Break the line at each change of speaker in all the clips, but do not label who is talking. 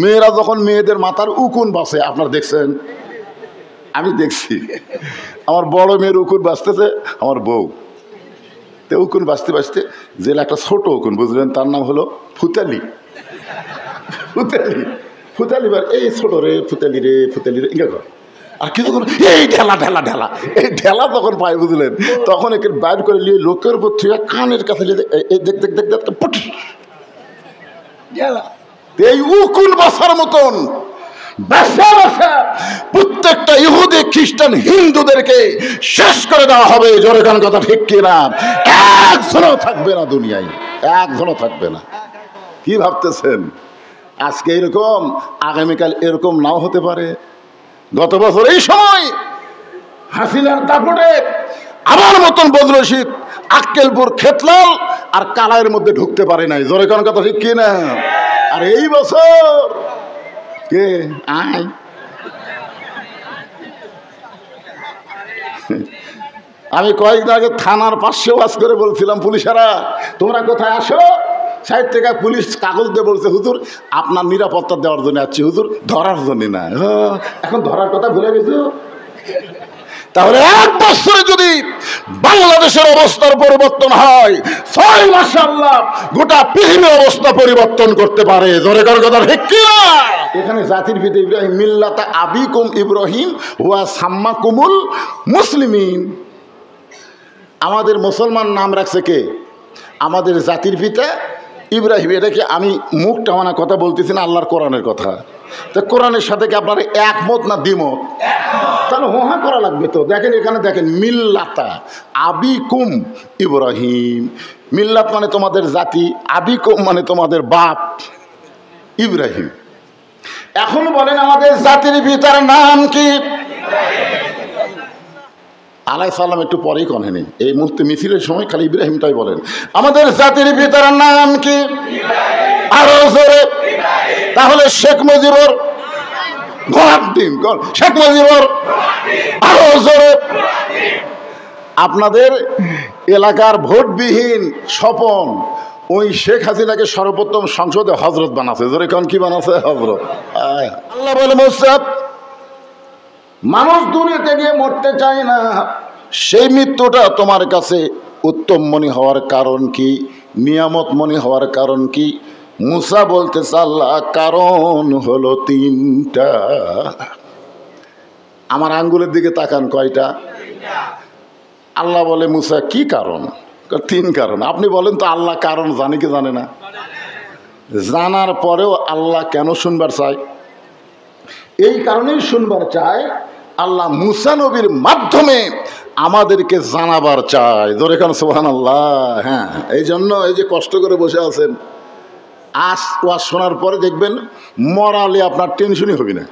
মেয়েরা যখন মেয়েদের মাথার উকুন বাসে, আপনারা দেখছেন? আমি দেখছি আমার বড় মেয়ের উকুন বাঁচতেছে, আমার বউ তো উকুন বাঁচতে বাঁচতে জেলে একটা ছোট উকুন, বুঝলেন, তার নাম হলো ফুতালি। ফুতালি ফুতালি এই ছোট রে ফুতালি রে ফুতালি রে ইঙ্গা কর। আর কিছুক্ষণ এই ঢেলা ঢেলা ঢেলা, এই ঢেলা তখন পায়, বুঝলেন, তখন একে বাইর করে নিয়ে লোকের উপর থেকে কানের কাছে দেখ দেখ দেখ দেখ ঢেলা। এই উকুন বাসার মতন বাসা বাসা প্রত্যেকটা ইহুদি খ্রিস্টান হিন্দুদেরকে শেষ করে দেওয়া হবে। জোরে গান কথা ঠিক কিনা? একজনও থাকবে না দুনিয়ায়, একজনও থাকবে না। কি ভাবতেছেন আজকে এরকম, আগামীকাল এরকম নাও হতে পারে? গত বছর এই সময় হাসিনার দাপটে আমার মতন বদরশিদ আক্কেলপুর খেতলাল আর কালাইয়ের মধ্যে ঢুকতে পারে নাই। জোরে গান কথা ঠিক কিনা? আর এই বছর কে আয় আমি কয়েকদিন আগে থানার পাশে ওয়াজ করে বলছিলাম, পুলিশেরা তোমরা কোথায় আসো? সাইড থেকে পুলিশ কাগজ দিয়ে বলছে, হুজুর আপনার নিরাপত্তা দেওয়ার জন্য আসছি, হুজুর ধরার জন্য না। এখন ধরার কথা ভুলে গেছো? তাহলে এক বছরে যদি বাংলাদেশের অবস্থার পরিবর্তন হয়, 6 মাসে আল্লাহ গোটা পৃথিবীর অবস্থা পরিবর্তন করতে পারে। জোরে কর কথা ঠিক কি? এখানে জাতির পিতা ইব্রাহিম, মিল্লাতা আবিকুম ইব্রাহিম ওয়া সাম্মাকুমুল মুসলিমিন। আমাদের মুসলমান নাম রাখছে কে? আমাদের জাতির পিতা ইব্রাহিম। এটা কি আমি মুখ টামানা কথা বলতেছি না, আল্লাহর কোরআনের কথা। তো কোরআনের সাথে কি আপনার একমত না দ্বিমত? তাহলে হোহা করা লাগবে তো। দেখেন এখানে দেখেন, মিল্লাতা আবিকুম ইব্রাহিম। মিল্লাত মানে তোমাদের জাতি, আবিকুম মানে তোমাদের বাপ ইব্রাহিম। এখন বলেন আমাদের জাতির পিতার নাম কি? আলাইহিস সালাম একটু পরেই কনেনি, এই মুহূর্তে মিছিলের সময় খালি ইব্রাহিমটাই বলেন। আমাদের জাতির পিতার নাম কি? আরো জোরে। তাহলে শেখ মুজিবুর শেখ মুজিবুর আরো জোরে। আপনাদের এলাকার ভোটবিহীন স্বপন ওই শেখ হাসিনাকে সর্বপ্রথম সংসদে হজরত বানাচ্ছে। জোরে কোন কি বানাচ্ছে? হজরত। আল্লাহ বলে, মুসাব মানুষ দুনিয়াতে গিয়ে মরতে চায় না, সেই মৃত্যুটা তোমার কাছে উত্তম মনে হওয়ার কারণ কি? নিয়ামত মনে হওয়ার কারণ কি? মুসা বলতেছে, আল্লাহ কারণ হলো 3টা। আমার আঙ্গুলের দিকে তাকান, কয়টা? আল্লাহ বলে, মুসা কি কারণ? 3 কারণ। আপনি বলেন তো আল্লাহ কারণ জানে কি জানে না? জানার পরেও আল্লাহ কেন শুনবার চায়? এই কারণেই শুনবার চায়, আল্লাহ মুসা নবীর মাধ্যমে আমাদেরকে জানাবার চায়। জোরে কারণ সুবহানাল্লাহ। হ্যাঁ, এই জন্য এই যে কষ্ট করে বসে আছেন, আজ ওয়াজ শোনার পরে দেখবেন মরালে আপনার টেনশনই হবে না।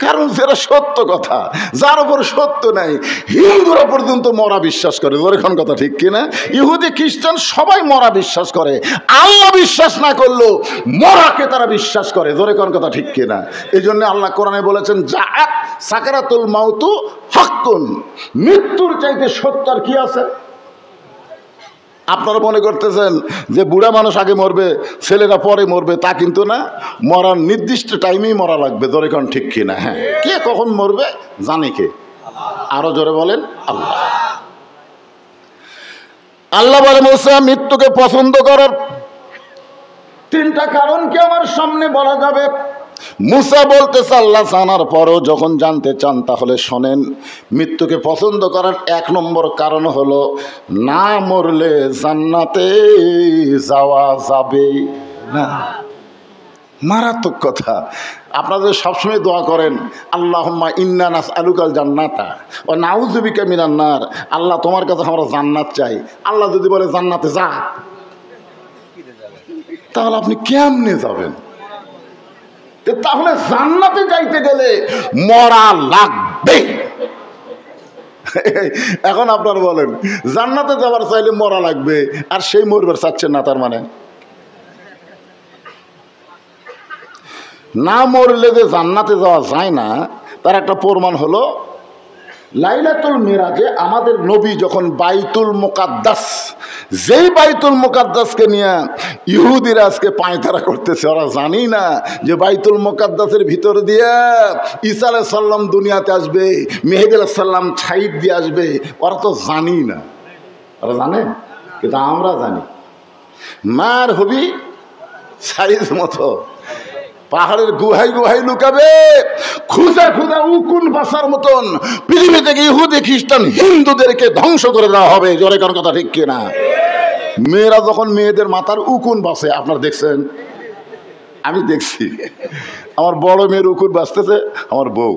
কারণ যেটা সত্য কথা, যার উপর সত্য নাই, হিন্দুরা পর্যন্ত মরা বিশ্বাস করে। এখন কথা ঠিক কিনা? ইহুদি খ্রিস্টান সবাই মরা বিশ্বাস করে। আল্লাহ বিশ্বাস না করলেও মরাকে তারা বিশ্বাস করে। জোরে কোন কথা ঠিক কিনা? এই জন্য আল্লাহ কোরআনে বলেছেন, জাআত সাকারাতুল মাউতু হাক্কুন। মৃত্যুর চাইতে সত্য আর কি আছে? আপনারা মনে করতেছেন যে বুড়া মানুষ আগে মরবে, ছেলেরা পরে মরবে, তা কিন্তু না। মরার নির্দিষ্ট টাইমেই মরা লাগবে। জোরে কোন ঠিক কিনা? হ্যাঁ, কে কখন মরবে জানে কে? আরো জোরে বলেন, আল্লাহ। আল্লাহ বলে, মুসা মৃত্যুকে পছন্দ করার 3টা কারণ কি আমার সামনে বলা যাবে? মুসা বলতেছে, আল্লাহ জানার পরও যখন জানতে চান তাহলে শোনেন। মৃত্যুকে পছন্দ করার 1 নম্বর কারণ হলো, না মরলে জান্নাতে যাওয়া যাবে না। মারাত্মক কথা। আপনাদের সবসময় দোয়া করেন, আল্লাহুম্মা ইন্না নাসআলুকাল জান্নাতা ওয়া নাউযু বিকা মিনান নার। আল্লাহ তোমার কাছে আমরা জান্নাত চাই। আল্লাহ যদি বলে জান্নাতে যা, তাহলে আপনি কেমনে যাবেন? তাহলে জান্নাতে যাইতে গেলে মরা লাগবে। এখন আপনারা বলেন, জান্নাতে যাবার চাইলে মরা লাগবে, আর সেই মরবার চাচ্ছেন না, তার মানে না মরলে যে জান্নাতে যাওয়া যায় না, তার একটা প্রমাণ হলো লাইলাতুল মিরাজে আমাদের নবী যখন বাইতুল মুকাদ্দাস, যেই বাইতুল মুকাদ্দাসকে নিয়ে ইহুদিরা আজকে পায়তারা করতেছে, ওরা জানি না যে বাইতুল মুকাদ্দাসের ভিতর দিয়ে ঈসা আলাইহিস সালাম দুনিয়াতে আসবে, মেহেদী আলাইহিস সালাম ছাইদ দিয়ে আসবে। ওরা তো জানি না, ওরা জানে, কিন্তু আমরা জানি। মার হবি সাইজ মতো পাহাড়ের গুহায় গুহায় লুকাবে, খুঁজা খুঁজা উকুন বাসার মতন পৃথিবী থেকে ইহুদি খ্রিস্টান হিন্দুদেরকে ধ্বংস করে দেওয়া হবে। জোরে কারণ কথা ঠিক কিনা? মেয়েরা যখন মেয়েদের মাথার উকুন বাসে, আপনারা দেখছেন? আমি দেখছি, আমার বড় মেয়ের উকুন বাঁচতেছে, আমার বউ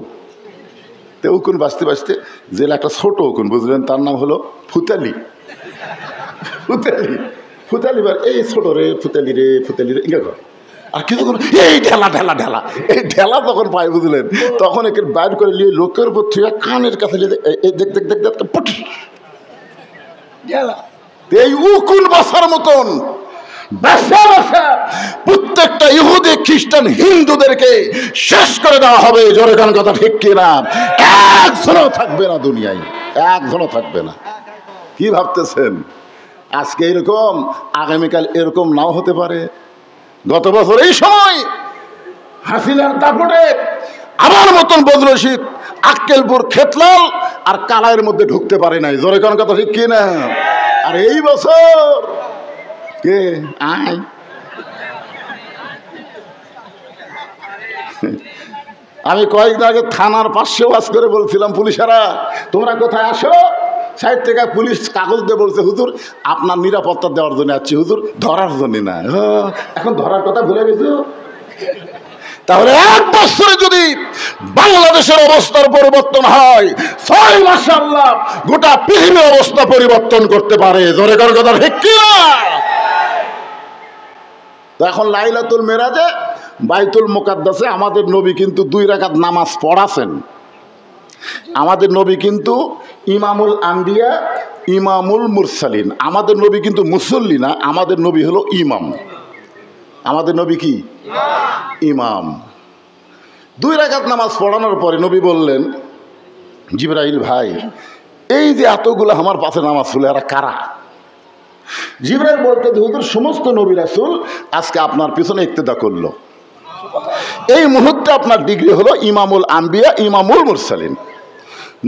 তো উকুন বাঁচতে বাঁচতে জেলা একটা ছোট উকুন, বুঝলেন, তার নাম হলো ফুতালি। ফুতালি ফুতালি এই ছোট রে ফুতালি রে ফুতালি রে ইঙ্গা কর। আর কিছুক্ষণ এই ঢেলা ঢেলা ঢেলা, এই ঢেলা তখন পায়, বুঝলেন, তখন একে বাইর করে নিয়ে লোকের উপর থেকে কানের কাছে দেখ দেখ দেখ দেখ ঢেলা, এই উকুন বাসার মতন বাসা বাসা প্রত্যেকটা ইহুদি খ্রিস্টান হিন্দুদেরকে শেষ করে দেওয়া হবে। জোরে গান কথা ঠিক কিনা? একজনও থাকবে না দুনিয়ায়, একজনও থাকবে না। কি ভাবতেছেন আজকে এরকম, আগামীকাল এরকম নাও হতে পারে? গত বছর এই সময় হাসিনার দাপটে আমার মতন বদরশীদ আক্কেলপুর খেতলাল আর কালাইয়ের মধ্যে ঢুকতে পারে নাই। জোরে কোন কথা ঠিক কিনা? আর এই বছর কে আয় আমি কয়েকদিন আগে থানার পাশে ওয়াজ করে বলছিলাম, পুলিশেরা তোমরা কোথায় আসো? সাইড থেকে পুলিশ কাগজ দিয়ে বলছে, হুজুর আপনার নিরাপত্তা দেওয়ার জন্য আসছি, হুজুর ধরার জন্য না। এখন ধরার কথা ভুলে গেছো? তাহলে এক বছরে যদি বাংলাদেশের অবস্থার পরিবর্তন হয়, 6 মাসে আল্লাহ গোটা পৃথিবীর অবস্থা পরিবর্তন করতে পারে। জোরে কর কথা ঠিক কি না? তো এখন লাইলাতুল মিরাজে বাইতুল মুকাদ্দাসে আমাদের নবী কিন্তু 2 রাকাত নামাজ পড়াছেন। আমাদের নবী কিন্তু ইমামুল আম্বিয়া ইমামুল মুরসালিন। আমাদের নবী কিন্তু মুসল্লি না, আমাদের নবী হলো ইমাম। আমাদের নবী কি? ইমাম। 2 রাকাত নামাজ পড়ানোর পরে নবী বললেন, জিবরাইল ভাই, এই যে এতগুলো আমার পাশে নামাজ পড়লো এরা কারা? জিবরাইল বলতে, হুজুর সমস্ত নবী রাসূল আজকে আপনার পিছনে ইক্তেদা করলো, এই মুহূর্তে আপনার ডিগ্রি হলো ইমামুল আম্বিয়া ইমামুল মুরসালিন।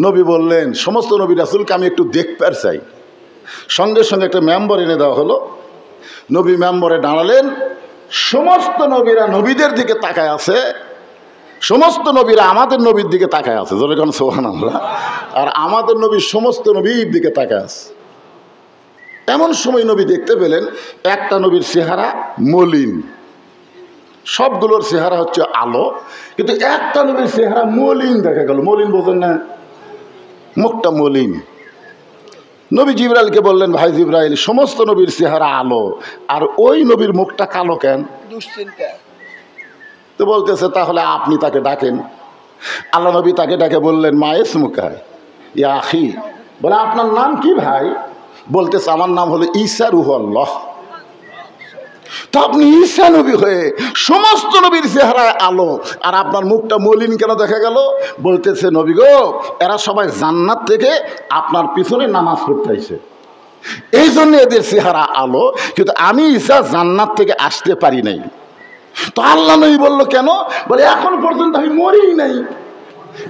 নবী বললেন, সমস্ত নবী রাসূলকে আমি একটু দেখতে চাই। সঙ্গে সঙ্গে একটা মেম্বার এনে দেওয়া হলো। নবী মেম্বরে দাঁড়ালেন, সমস্ত নবীরা নবীদের দিকে তাকায় আছে, সমস্ত নবীরা আমাদের নবীর দিকে তাকায় আছে। যেরকম সুবহানাল্লাহ। আর আমাদের নবী সমস্ত নবীর দিকে তাকায় আছে। এমন সময় নবী দেখতে পেলেন একটা নবীর চেহারা মলিন, সবগুলোর চেহারা হচ্ছে আলো, কিন্তু একটা নবীর চেহারা মলিন দেখা গেল। মলিন বোঝেন না? মুখটা মলিন। নবী জিবরাইলকে বললেন, ভাই জিবরাইল, সমস্ত নবীর চেহারা আলো আর ওই নবীর মুখটা কালো কেন? তো বলতেছে, তাহলে আপনি তাকে ডাকেন। আল্লাহ নবী তাকে ডাকে বললেন, মা ইসমুকা ইয়া আখি, বলে আপনার নাম কি ভাই? বলতেছে, আমার নাম হলো ঈসা রূহুল্লাহ। তো আপনি ঈসা নবী হয়ে সমস্ত নবীর চেহারায় আলো আর আপনার মুখটা মলিন কেন দেখা গেল? বলতেছে, নবী গো, এরা সবাই জান্নাত থেকে আপনার পিছনে নামাজ পড়তে আইছে, এই জন্য এদের চেহারা আলো, কিন্তু আমি ঈসা জান্নাত থেকে আসতে পারি নাই। তো আল্লাহ নবী বলল, কেন? বলে এখন পর্যন্ত আমি মরি নাই,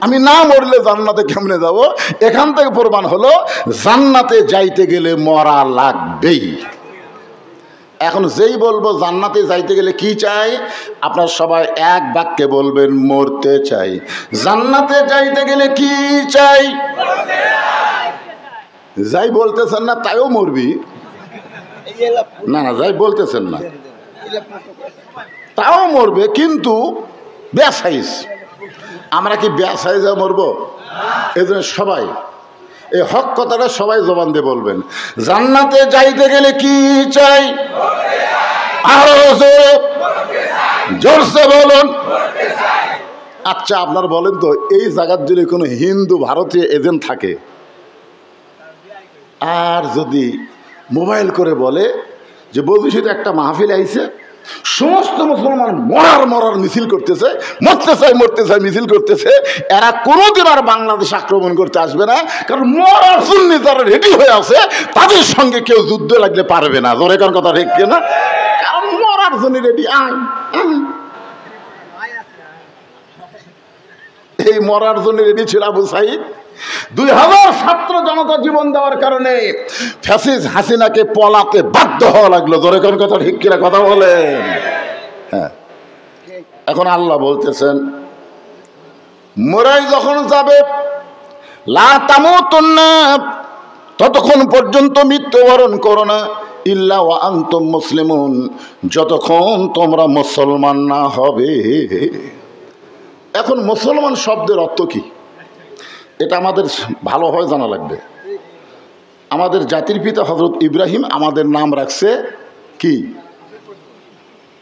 আমি না মরলে জান্নাতে কেমনে যাব? এখান থেকে প্রমাণ হলো জান্নাতে যাইতে গেলে মরা লাগবেই। এখন যেই বলবো জান্নাতে যাইতে গেলে কি চাই, আপনার সবাই এক বাক্যে বলবেন, মরতে চাই। জান্নাতে যাইতে গেলে কি চাই? যাই বলতেছেন না তাইও মরবি না, না যাই বলতেছেন না তাও মরবে, কিন্তু বেসাইজ। আমরা কি বেসাইজে মরবো? এই জন্য সবাই এই হক কথাটা সবাই জবান দিয়ে বলবেন, জান্নাতে যাইতে গেলে কি চাই? আরো জোরসে বলুন। আচ্ছা আপনার বলেন তো, এই জায়গার যদি কোনো হিন্দু ভারতীয় এজেন্ট থাকে আর যদি মোবাইল করে বলে যে বধূষিত একটা মাহফিল আইছে, সমস্ত মুসলমান মরার মিছিল করতেছে, মরতে চাই মিছিল করতেছে। এরা কোনোদিন আর বাংলাদেশ আক্রমণ করতে আসবে না, কারণ মরার জন্য যারা রেডি হয়ে আছে তাদের সঙ্গে কেউ যুদ্ধ লাগলে পারবে না। জোরে কোন কথা ঠিক না? কারণ মরার জন্য রেডি। এই মরার জন্য রেডি ছিল আবু সাইদ। 2000 ছাত্র জনতা জীবন দেওয়ার কারণে ফ্যাসিস্ট হাসিনাকে পলাতে বাধ্য হওয়া লাগলো। জোরে কোন কথা ঠিক কিনা কথা বলেন? হ্যাঁ, এখন আল্লাহ বলতেছেন মোরাই যখন যাবে লা তামুতুন্না, ততক্ষণ পর্যন্ত মৃত্যুবরণ করো না, ইল্লা ওয়া আনতুম মুসলিমুন, যতক্ষণ তোমরা মুসলমান না হবে। এখন মুসলমান শব্দের অর্থ কি এটা আমাদের ভালোভাবে জানা লাগবে। আমাদের জাতির পিতা হযরত ইব্রাহিম আমাদের নাম রাখছে কি?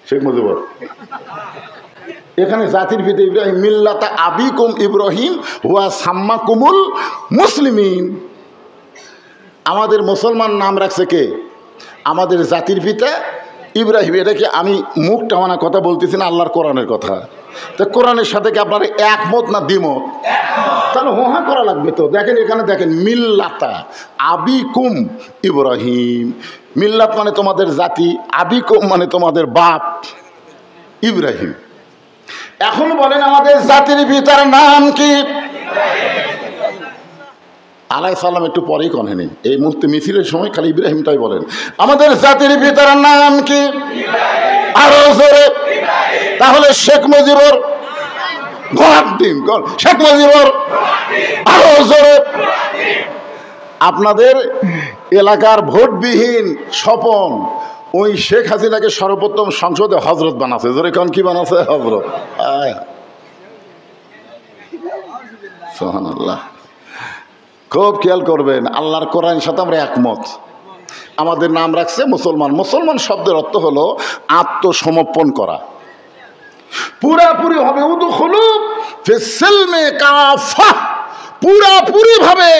শেখ মুজিবুর। এখানে জাতির পিতা ইব্রাহিম, মিল্লাতা আবিকুম ইব্রাহিম হুয়া সাম্মাকুমুল মুসলিমিন। আমাদের মুসলমান নাম রাখছে কে? আমাদের জাতির পিতা ইব্রাহিম। এটা কি আমি মুখ টানা কথা বলতেছি না, আল্লাহর কোরআনের কথা। তো কোরআনের সাথে কি আপনার একমত না দ্বিমত? তাহলে হোহা করা লাগবে তো। দেখেন এখানে দেখেন, মিল্লাতা আবিকুম ইব্রাহিম। মিল্লাত মানে তোমাদের জাতি, আবিকুম মানে তোমাদের বাপ ইব্রাহিম। এখন বলেন আমাদের জাতির পিতার নাম কি? আলাইহিস সালাম একটু পরেই কনেনি, এই মুহূর্তে মিছিলের সময় খালি ইব্রাহিমটাই বলেন। আমাদের জাতির পিতার নাম কি? আরো জোরে। তাহলে শেখ মুজিবুর গোলাপদ্বীন, শেখ মুজিবুর আরো জোরে। আপনাদের এলাকার ভোটবিহীন স্বপন ওই শেখ হাসিনাকে সর্বপ্রথম সংসদে হজরত বানাচ্ছে। জোরে কোন কি বানাচ্ছে? হজরত। সুবহানাল্লাহ। খুব খেয়াল করবেন, আল্লাহর কোরআনের সাথে আমরা একমত। আমাদের নাম রাখছে মুসলমান। মুসলমান শব্দের অর্থ হলো আত্মসমর্পণ করা পুরাপুরি হবে। উদখুলু ফিস-সিলমি কাফা, পুরাপুরি ভাবে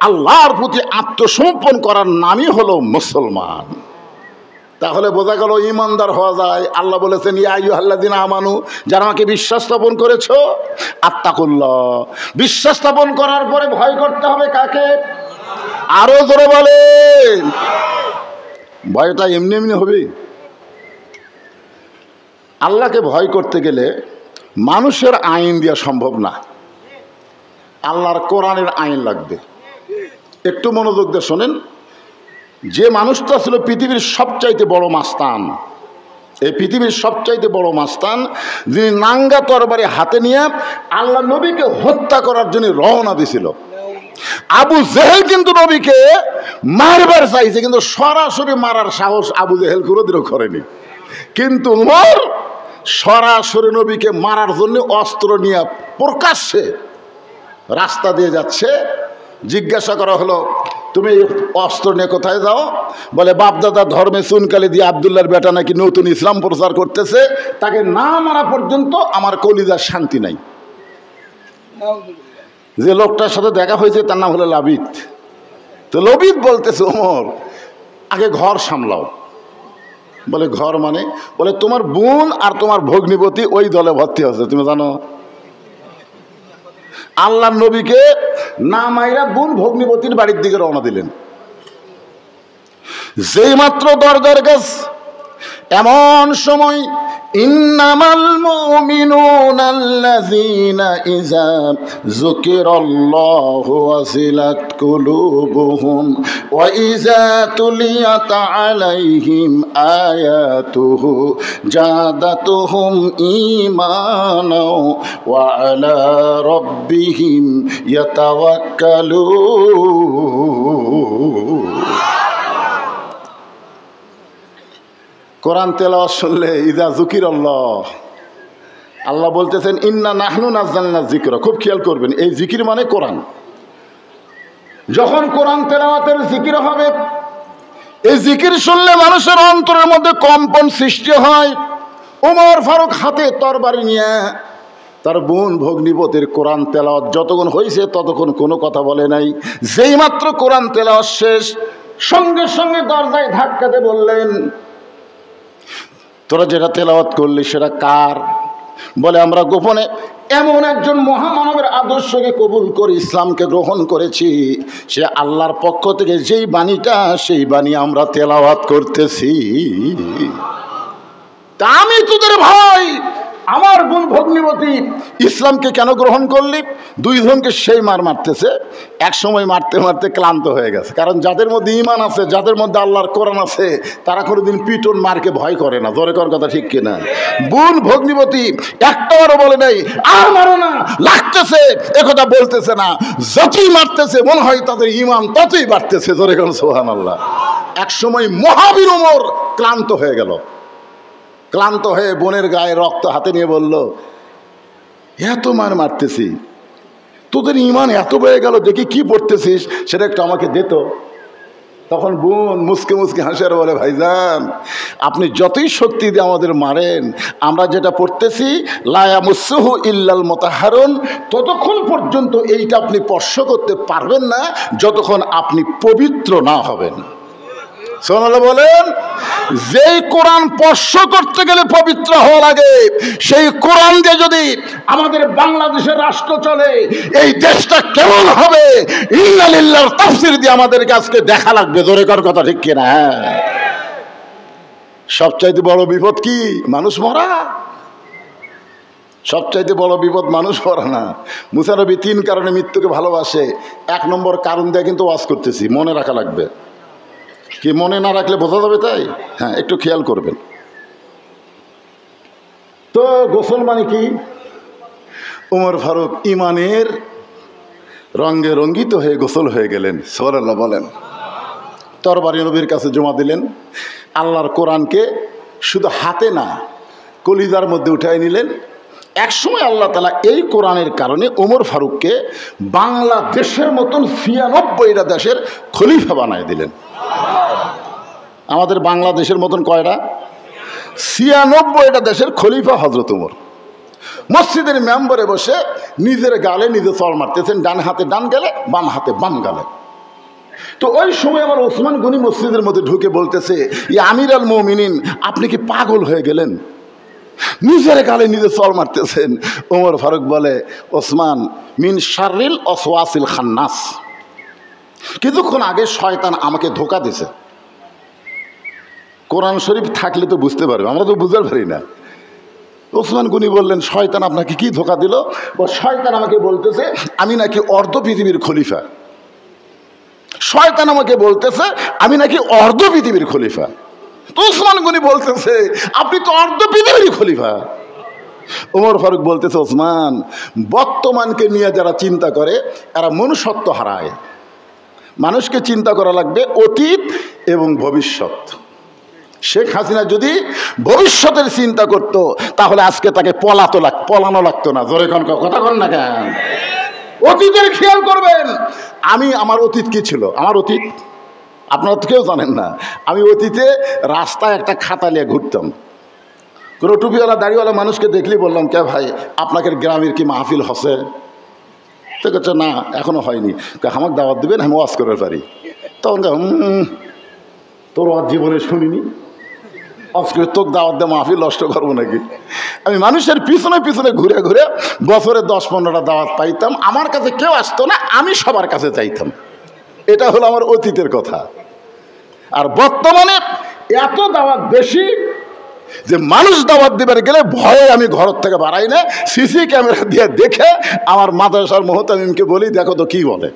আল্লাহর প্রতি আত্মসমর্পণ করার নামই হলো মুসলমান। তাহলে বোঝা গেল ইমানদার হওয়া যায়। আল্লাহ বলেছেন ইয়া আইয়ুহাল্লাযিনা আমানু, যারা আমাকে বিশ্বাস স্থাপন করেছো, আত্তাকুল্লাহ, বিশ্বাস স্থাপন করার পরে ভয় করতে হবে কাকে? আরো জোরে বলেন। ভয়টা এমনি এমনি হবে? আল্লাহকে ভয় করতে গেলে মানুষের আইন দেওয়া সম্ভব না, আল্লাহর কোরআনের আইন লাগবে। একটু মনোযোগ দিয়ে শোনেন। যে মানুষটা ছিল পৃথিবীর সবচাইতে বড় মাস্তান, এই পৃথিবীর সবচাইতে বড় মাস্তান, যিনি নাঙ্গা তরবারি হাতে নিয়ে আল্লাহ নবীকে হত্যা করার জন্য রওনা দিয়েছিল। আবু জেহেল কিন্তু নবীকে মারবার চাইছে, কিন্তু সরাসরি মারার সাহস আবু জেহেল কোনোদিনও করেনি। কিন্তু উমর সরাসরি নবীকে মারার জন্য অস্ত্র নিয়ে প্রকাশ্যে রাস্তা দিয়ে যাচ্ছে। জিজ্ঞাসা করা হলো তুমি অস্ত্র নিয়ে কোথায় যাও? বলে বাপদাদা ধর্মে চুনকালি দিয়ে আবদুল্লাহর বেটা নাকি নতুন ইসলাম প্রচার করতেছে, তাকে না মারা পর্যন্ত আমার কলিজার শান্তি নাই। যে লোকটার সাথে দেখা হয়েছে তার নাম হলো লাবিদ। তো লবিদ বলতেছে ওমর আগে ঘর সামলাও। বলে ঘর মানে? বলে তোমার বোন আর তোমার ভগ্নিপতি ওই দলে ভর্তি হচ্ছে, তুমি জানো? আল্লাহর নবীকে না মাইরা বোন ভগ্নিপতির বাড়ির দিকে রওনা দিলেন। যেই মাত্র দরজার কাছ, এমন সময় ইন্নামাল মুমিনুনা আল্লাযীনা ইযা যুকিরাল্লাহু ওয়াজিলাত কুলুবুহুম ওয়া ইযা তুলিয়াত আলাইহিম আয়াতুহু জাদাতুহুম ঈমানাও ওয়া আলা রাব্বিহিম ইয়াতাওয়াক্কালুন। কোরআন তেলাওয়াত শুনলে ইজা যুকিরাল্লাহ, আল্লাহ বলতেছেন ইন্না নাহনু নাযালনা যিকরা। খুব খেয়াল করবেন, এই জিকির মানে কোরআন। যখন কোরআন তেলাওয়াতের জিকির হবে, এই জিকির শুনলে মানুষের অন্তরের মধ্যে কম্পন সৃষ্টি হয়। ওমর ফারুক হাতে তরবারি নিয়ে তার বোন ভগ্নিপতির কোরআন তেলাওয়াত যতক্ষণ হয়েছে ততক্ষণ কোনো কথা বলে নাই। যেই মাত্র কোরআন তেলাওয়াত শেষ, সঙ্গে সঙ্গে দরজায় ধাক্কাতে বললেন তোরা যেটা তেলাওয়াত করলি সেটা কার? বলে আমরা গোপনে এমন একজন মহামানবের আদর্শকে কবুল করে ইসলামকে গ্রহণ করেছি, সে আল্লাহর পক্ষ থেকে যেই বাণীটা, সেই বাণী আমরা তেলাওয়াত করতেছি। তা আমি তোদের ভাই, আমার বোন ভগ্নিপতি, ইসলামকে কেন গ্রহণ করলি? দুইজনকে সেই মারতেছে, এক সময় মারতে মারতে ক্লান্ত হয়ে গেছে। কারণ যাদের মধ্যে ঈমান আছে, যাদের মধ্যে আল্লাহর কোরআন আছে, তারা কোনোদিন পিটন মারকে ভয় করে না। জোরে কর কথা ঠিক কিনা? বোন ভগ্নিপতি একটাবারও বলে নাই আর মারো না, লাগতেছে, একথা বলতেছে না। যতই মারতেছে মনে হয় তাদের ঈমান ততই বাড়তেছে। জোরে কর সুবহানাল্লাহ। এক সময় মহাবীর ওমর ক্লান্ত হয়ে গেল। ক্লান্ত হয়ে বোনের গায়ে রক্ত হাতে নিয়ে বলল, এত মারতেছি, তোদের ঈমান এত বেড়ে গেল, দেখি কি পড়তেছিস সেটা একটু আমাকে দিত। তখন বোন মুসকে মুসকে হাসে আর বলে, ভাইজান আপনি যতই শক্তি দিয়ে আমাদের মারেন, আমরা যেটা পড়তেছি লা ইয়ামাসসুহু ইল্লাল মুতাহহারুন, ততক্ষণ পর্যন্ত এইটা আপনি স্পর্শ করতে পারবেন না যতক্ষণ আপনি পবিত্র না হবেন। সুবহানাল্লাহ বলেন। যেই কোরআন স্পর্শ করতে গেলে পবিত্র হওয়া লাগে, সেই কোরআন দিয়ে যদি আমাদের বাংলাদেশের রাষ্ট্র চলে, এই দেশটা কেমন হবে ইন্না লিল্লাহর তাফসীর দিয়ে আমাদেরকে আজকে দেখা লাগবে। জোরে কর কথা ঠিক কিনা? সবচাইতে বড় বিপদ কি? মানুষ মরা। সবচাইতে বড় বিপদ মানুষ মরা না। মুসা নবী 3 কারণে মৃত্যুকে ভালোবাসে। 1 নম্বর কারণ দিয়ে কিন্তু ওয়াজ করতেছি, মনে রাখা লাগবে। কি মনে না রাখলে বোঝা যাবে? তাই হ্যাঁ, একটু খেয়াল করবেন। তো গোসল মানে কি? ওমর ফারুক ইমানের রঙে রঙ্গিত হয়ে গোসল হয়ে গেলেন। সুবহানাল্লাহ বলেন। তরবারি নবীর কাছে জমা দিলেন। আল্লাহর কোরআনকে শুধু হাতে না, কলিজার মধ্যে উঠায় নিলেন। একসময় আল্লাহ তাআলা এই কোরআনের কারণে ওমর ফারুককে বাংলাদেশের মতন ৯৬টা দেশের খলিফা বানায় দিলেন। আমাদের বাংলাদেশের মতন কয়টা? ৯৬টা দেশের খলিফা হযরত ওমর। মসজিদের মেম্বরে বসে নিজের গালে নিজে চড় মারতেছেন, ডান হাতে ডান গালে, বাম হাতে বাম গালে। তো ওই সময় আমার ওসমান গনি মসজিদের মধ্যে ঢুকে বলতেছে, ইয়া আমির আল মুমিনিন, আপনি কি পাগল হয়ে গেলেন? নিজের গালে নিজে চড় মারতেছেন। ওমর ফারুক বলে, ওসমান, মিন শাররিল ওয়াসওয়াসিল খান্নাস, কিছুক্ষণ আগে শয়তান আমাকে ধোঁকা দিছে। কোরআন শরীফ থাকলে তো বুঝতে পারবে, আমরা তো বুঝতে পারি না। ওসমান গনি বললেন, শয়তান আপনাকে কি ধোঁকা দিল? শয়তান আমাকে বলতেছে আমি নাকি অর্ধ পৃথিবীর খলিফা। শয়তান আমাকে বলতেছে আমি নাকি অর্ধ পৃথিবীর খলিফা। তো ওসমান গনি বলতেছে আপনি তো অর্ধ পৃথিবীর খলিফা। ওমর ফারুক বলতেছে, ওসমান, বর্তমানকে নিয়ে যারা চিন্তা করে এরা মনুষ্যত্ব হারায়। মানুষকে চিন্তা করা লাগবে অতীত এবং ভবিষ্যৎ। শেখ হাসিনা যদি ভবিষ্যতের চিন্তা করত, তাহলে আজকে তাকে পলানো লাগতো না। জোরে কথা কন না কেন? অতীতের খেয়াল করবেন। আমার অতীত কি ছিল? আমার অতীত আপনারা তো কেউ জানেন না। আমি অতীতে রাস্তায় একটা খাতা নিয়ে ঘুরতাম। কোনো টুপিওয়ালা দাড়িওয়ালা মানুষকে দেখলেই বললাম, কে ভাই আপনাদের গ্রামের কি মাহফিল হচ্ছে? তো বলছে না, এখনো হয়নি। আমাকে দাওয়াত দেবেন, আমি ওয়াজ করতে পারি। তখন তোর ওয়াজ জীবনে শুনিনি, আজকে তোকে দাওয়াত দিয়ে মাহফিল নষ্ট করবো নাকি? আমি মানুষের পিছনে পিছনে ঘুরে ঘুরে বছরে 10-15টা দাওয়াত পাইতাম। আমার কাছে কেউ আসতো না, আমি সবার কাছে চাইতাম। এটা হলো আমার অতীতের কথা। আর বর্তমানে এত দাওয়াত বেশি যে মানুষ দাওয়াত দিবার গেলে ভয়ে আমি ঘর থেকে বাড়াই না, সিসি ক্যামেরা দিয়ে দেখে আমার মাদ্রাসার মুহতামিমকে বলি, দেখো তো কি বলে।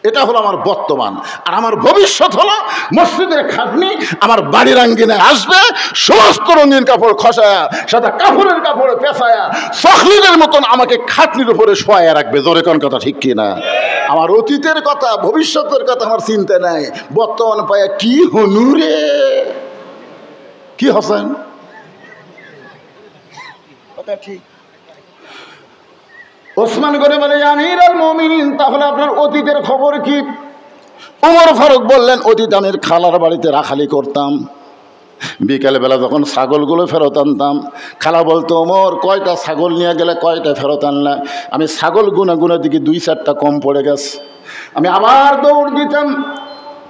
এটা হলো আমার বর্তমান। আর আমার ভবিষ্যৎ হলো মসজিদের খাটনি আমার বাড়ির আঙ্গিনায় আসবে, সমস্ত রঙিন কাপড় খসায়া, সাদা কাপড়ের কাপড়ে পেঁচায়া, সখলিনের মতন আমাকে খাটনির উপরে শোয়া রাখবে। জোরে কোন কথা ঠিক কিনা? আমার অতীতের কথা, ভবিষ্যতের কথা আমার চিন্তা নাই। বর্তমান পায়া কি হনুরে, কি হসেন কথা ঠিক। ওসমান গনি বলে, আমির আল মুমিনিন, তাহলে আপনার অতীতের খবর কি? ওমর ফারুক বললেন, অতীত আমি খালার বাড়িতে রাখালি করতাম। বিকেলবেলা যখন ছাগলগুলো ফেরত আনতাম, খালা বলতো, ওমর কয়টা ছাগল নিয়ে গেলে, কয়টা ফেরত আনলাম? আমি ছাগল গুনে গুনে দিকে 2-4টা কম পড়ে গেছে। আমি আবার দৌড় দিতাম,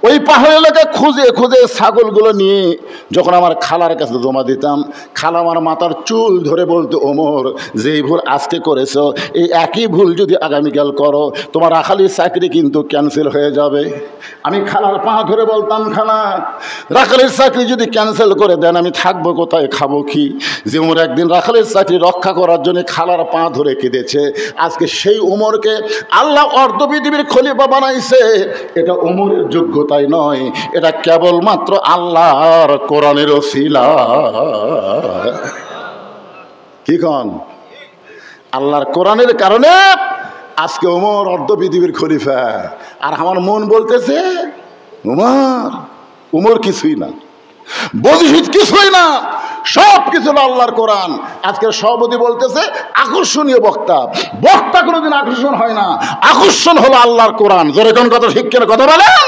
ওই পাহাড় এলাকায় খুঁজে খুঁজে ছাগলগুলো নিয়ে যখন আমার খালার কাছে জমা দিতাম, খালা আমার মাথার চুল ধরে বলতো, ওমর, যেই ভুল আজকে করেছো এই একই ভুল যদি আগামীকাল করো তোমার রাখালির চাকরি কিন্তু ক্যান্সেল হয়ে যাবে। আমি খালার পা ধরে বলতাম, খালা, রাখালির চাকরি যদি ক্যান্সেল করে দেন আমি থাকবো কোথায়, খাবো কি? যে ওমর একদিন রাখালির চাকরি রক্ষা করার জন্য খালার পা ধরে কেঁদেছে, আজকে সেই ওমরকে আল্লাহ অর্ধ পৃথিবীর খলিফা বানাইছে। এটা ওমরের যোগ্যতাই নয়, এটা কেবলমাত্র আল্লাহর কোরআনের ওসিলা। কি কন? আল্লাহর কোরআনের কারণে আজকে ওমর অর্ধ পৃথিবীর খলিফা। আর আমার মন বলতেছে, উমর কিছুই না, বজিদ কিছুই না, সব কিছু আল্লাহর কোরআন। আজকের সভাপতি বলতেছে আকর্ষণীয় বক্তা, বক্তা কোনোদিন আকর্ষণ হয় না, আকর্ষণ হলো আল্লাহর কোরআন। জোরে কোন কথা, ঠিক কেন কথা বলেন?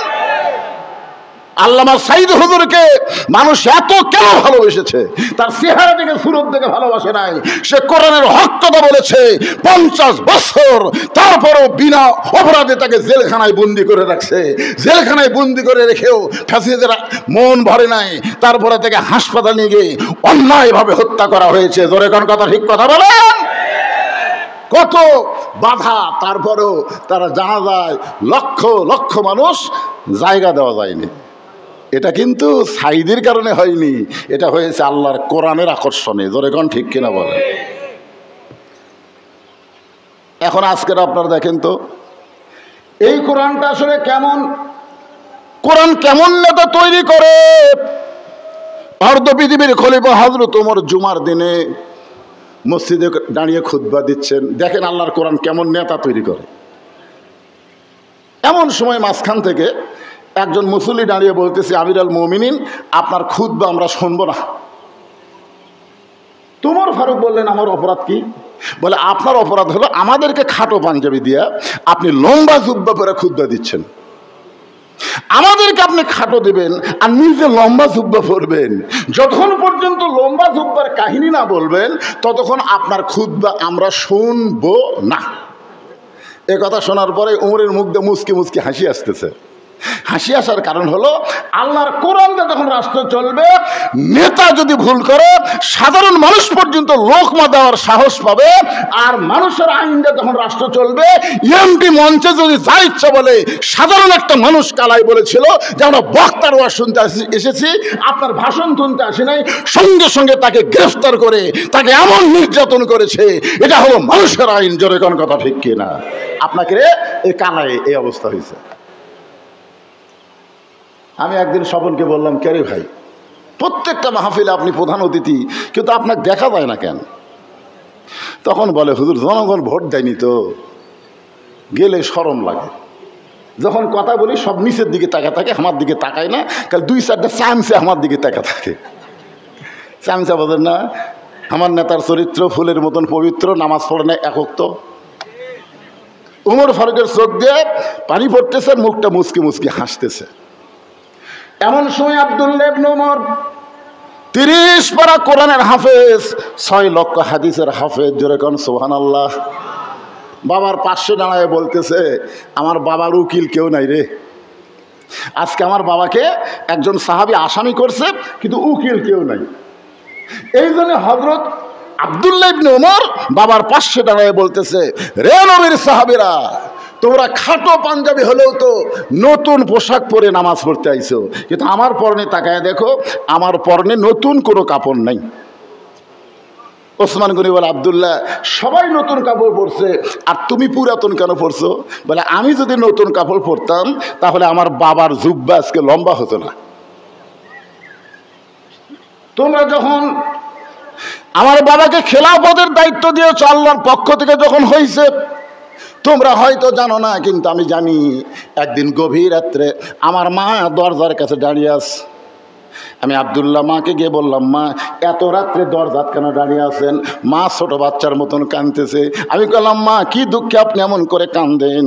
আল্লামা সাইদ হুজুরকে মানুষ এত কেন ভালোবেসেছে? তার চেহারা থেকে, সুরত থেকে ভালোবাসে নাই, সে কোরআনের হক কথা বলেছে 50 বছর, তারপরও বিনা অপরাধে তাকে জেলখানায় বন্দি করে রাখছে। জেলখানায় বন্দি করে রেখেও ফ্যাসিস্টদের মন ভরে নাই, তারপরে তাকে হাসপাতালে নিয়ে গিয়ে অন্যায়ভাবে হত্যা করা হয়েছে। জোরে কোন কথা, ঠিক কথা বলেন? কত বাধা, তারপরেও তারা জানাজায় লক্ষ লক্ষ মানুষ জায়গা দেওয়া যায়নি। এটা কিন্তু সাইদের কারণে হয়নি, এটা হয়েছে আল্লাহর কোরআনের আকর্ষণে। জোরে কোন ঠিক কিনা বলেন? এখন আজকের আপনারা দেখেন তো এই কোরআনটা আসলে কেমন, কোরআন কেমন নেতা তৈরি করে। অর্ধ পৃথিবীর খলিফা হযরত ওমর জুমার দিনে মসজিদে দাঁড়িয়ে খুতবা দিচ্ছেন, দেখেন আল্লাহর কোরআন কেমন নেতা তৈরি করে। এমন সময় মাঝখান থেকে একজন মুসল্লি দাঁড়িয়ে বলতেছে, আমির আল মুমিনিন, আপনার খুতবা আমরা শুনবো না। তোমার ফারুক বললেন, আমার অপরাধ কি? বলে, আপনার অপরাধ হলো আমাদেরকে খাটো পাঞ্জাবি দিয়া আপনি লম্বা জুব্বা পরে খুতবা দিচ্ছেন। আমাদেরকে আপনি খাটো দিবেন আর নিজে লম্বা জুব্বা পরবেন। যতক্ষণ পর্যন্ত লম্বা জুব্বার কাহিনী না বলবেন ততক্ষণ আপনার খুতবা আমরা শুনবো না। এ কথা শোনার পরে ওমরের মুখ দিয়ে মুচকি মুচকি হাসি আসতেছে। হাসি আসার কারণ হলো আল্লাহর কোরআনটা যখন রাষ্ট্র চলবে, নেতা যদি ভুল করে সাধারণ মানুষ পর্যন্ত লোকমা দেওয়ার সাহস পাবে। আর মানুষের আইনটা যখন রাষ্ট্র চলবে, এমপি মঞ্চে যদি যা ইচ্ছা বলে, সাধারণ একটা মানুষ কালাই বলেছিল যে আমরা বক্তার ওয়াজ শুনতে এসেছি, আপনার ভাষণ শুনতে আসি নাই, সঙ্গে সঙ্গে তাকে গ্রেফতার করে তাকে এমন নির্যাতন করেছে। এটা হলো মানুষের আইন। জোরে কোন কথা, ঠিক কিনা? আপনাকে এই কালায় এই অবস্থা হয়েছে। আমি একদিন স্বপনকে বললাম, কে রে ভাই, প্রত্যেকটা মাহফিলে আপনি প্রধান অতিথি, কিন্তু আপনাকে দেখা যায় না কেন? তখন বলে, হুজুর জনগণ ভোট দেয়নি তো, গেলে শরম লাগে। যখন কথা বলি সব নিচের দিকে তাকা থাকে, আমার দিকে তাকায় না, কারণ 2-4টা চামচা আমার দিকে তাকা থাকে। চামচা বোঝেন না? আমার নেতার চরিত্র ফুলের মতন পবিত্র, নামাজ পড়ে না একক। তো উমর ফারুকের চোখ দিয়ে পানি পড়তেছে, মুখটা মুচকি মুচকি হাসতেছে। এমন সময় আব্দুল্লাহ ইবনে ওমর 30 পারা কোরআনের হাফেজ, 6 লক্ষ হাদিসের হাফেজ। জোরে কোন সুবহানাল্লাহ। বাবার পাশে দাঁড়ায় বলতেছে, আমার বাবার উকিল কেউ নাই রে। আজকে আমার বাবাকে একজন সাহাবী আসামি করছে, কিন্তু উকিল কেউ নাই। এই জন্য হযরত আব্দুল্লাহ ইবনে ওমর বাবার পাশে দাঁড়ায় বলতেছে, রে নবীর সাহাবীরা, তোমরা খাটো পাঞ্জাবি হলেও তো নতুন পোশাক পরে নামাজ পড়তে আইছো, কিন্তু আমার পরনে তাকায় দেখো, আমার পরনে নতুন কোনো কাপড় নাই। ওসমান গনি বলে, আব্দুল্লাহ, সবাই নতুন কাপড় পরছে আর তুমি পুরাতন কেন পরছো? বলে, আমি যদি নতুন কাপড় পরতাম তাহলে আমার বাবার জুব্বা আজকে লম্বা হতো না। তোমরা যখন আমার বাবাকে খেলাফতের দায়িত্ব দিয়েছ আল্লাহর পক্ষ থেকে যখন হয়েছে, তোমরা হয়তো জানো না, কিন্তু আমি জানি। একদিন গভীর রাত্রে আমার মা দরজার কাছে দাঁড়িয়ে আছে। আমি আব্দুল্লাহ মাকে গিয়ে বললাম, মা, এত রাত্রে দরজাত কেন দাঁড়িয়ে আছেন? মা ছোট বাচ্চার মতন কাঁদতেছে। আমি বললাম, মা, কি দুঃখে আপনি এমন করে কাঁদেন?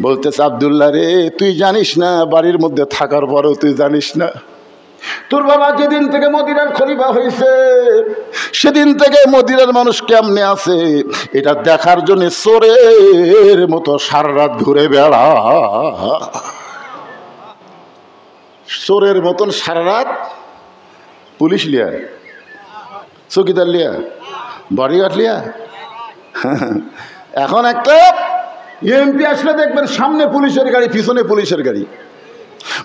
বলতেছে, আব্দুল্লাহ রে, তুই জানিস না, বাড়ির মধ্যে থাকার পরেও তুই জানিস না, তোর বাবা যেদিন থেকে মদিনার খলিফা হয়েছে সেদিন থেকে মদিনার মানুষ কেমনে আছে এটা দেখার জন্য চোরের মতো সারা রাত ঘুরে বেড়া। চোরের মতন সারা রাত পুলিশ লিয়া, চৌকিদার লিয়া, বডিগার্ড লিয়া। এখন একটা এমপি আসলে দেখবেন সামনে পুলিশের গাড়ি, পিছনে পুলিশের গাড়ি,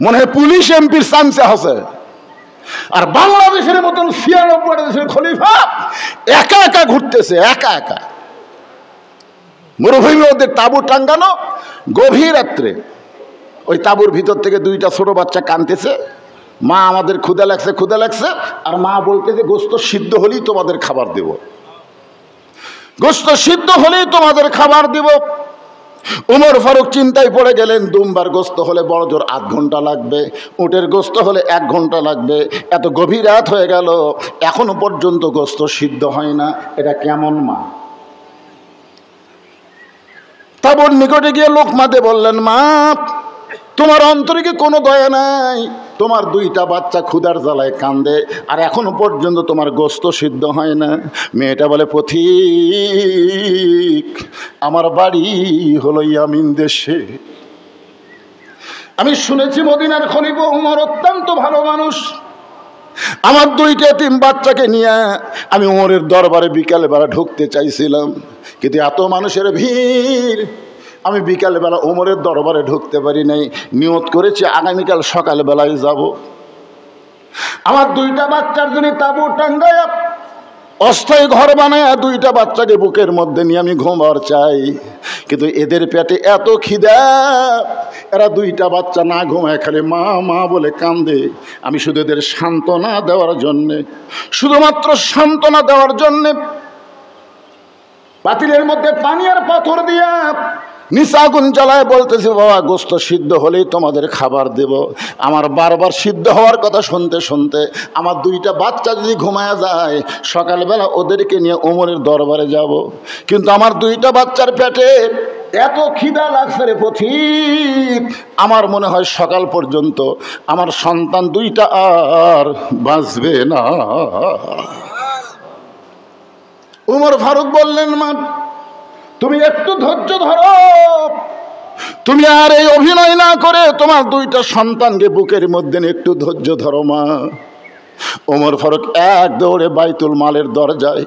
মনে হয় পুলিশ এমপির চান্সে আছে। আর বাংলাদেশের মতন 96টা দেশের খলিফা একা একা ঘুরতেছে, একা একা মরুভূমির মধ্যে তাঁবু টাঙ্গানো, গভীর রাত্রে ওই তাঁবুর ভিতর থেকে 2টা ছোট বাচ্চা কাঁদতেছে, মা আমাদের ক্ষুধা লাগছে, ক্ষুধা লাগছে। আর মা বলতেছে গোস্ত সিদ্ধ হলেই তোমাদের খাবার দেব, গোস্ত সিদ্ধ হলেই তোমাদের খাবার দেব। উমর ফারুক চিন্তায় পড়ে গেলেন, দুম্বার গোস্ত হলে বড় জোর 8 ঘন্টা লাগবে, উটের গোস্ত হলে 1 ঘন্টা লাগবে। এত গভীর রাত হয়ে গেল, এখনো পর্যন্ত গোস্ত সিদ্ধ হয় না, এটা কেমন মা? তারপর নিকটে গিয়ে লোকমাতে বললেন, মা তোমার অন্তরে কি কোনো দয়া নাই? তোমার 2টা বাচ্চা ক্ষুধার জ্বালায় কান্দে, আর এখনো পর্যন্ত তোমার গোস্ত সিদ্ধ হয় না। মেয়েটা বলে, পথিক আমার বাড়ি হলো ইয়ামিন দেশে, আমি শুনেছি মদিনার খলিফা উমর অত্যন্ত ভালো মানুষ। আমার 2টা এতিম বাচ্চাকে নিয়ে আমি উমরের দরবারে বিকালবেলা ঢুকতে চাইছিলাম, কিন্তু এত মানুষের ভিড়, আমি বিকালবেলা উমরের দরবারে ঢুকতে পারি নাই। নিয়ত করেছি আগামীকাল সকালবেলায় যাব। আমার 2টা বাচ্চার জন্য তাঁবু টাঙ্গায়া অস্থায়ী ঘর বানায় 2টা বাচ্চাকে বুকের মধ্যে নিয়ে আমি ঘুমাবার চাই, কিন্তু এদের পেটে এত খিদা, এরা 2টা বাচ্চা না ঘুমায় খালি মা মা বলে কান্দে। আমি শুধু এদের সান্ত্বনা দেওয়ার জন্যে, শুধুমাত্র সান্ত্বনা দেওয়ার জন্যে পাতিলের মধ্যে পানি আর পাথর দিয়া নিচে আগুন জ্বালায় বলতেছি, বাবা গোস্ত সিদ্ধ হলেই তোমাদের খাবার দেব। আমার বারবার সিদ্ধ হওয়ার কথা শুনতে শুনতে আমার 2টা বাচ্চা যদি ঘুমায়া যায়, সকালবেলা ওদেরকে নিয়ে ওমরের দরবারে যাব, কিন্তু আমার 2টা বাচ্চার পেটে এত খিদা লাগছে রে পথিক, আমার মনে হয় সকাল পর্যন্ত আমার সন্তান 2টা আর বাঁচবে না। উমর ফারুক বললেন, মা তুমি একটু ধৈর্য ধরো, তুমি আর এই অভিনয় না করে তোমার 2টা সন্তানকে বুকের মধ্যে একটু ধৈর্য ধরো মা। ওমর ফারুক এক দৌড়ে বাইতুল মালের দরজায়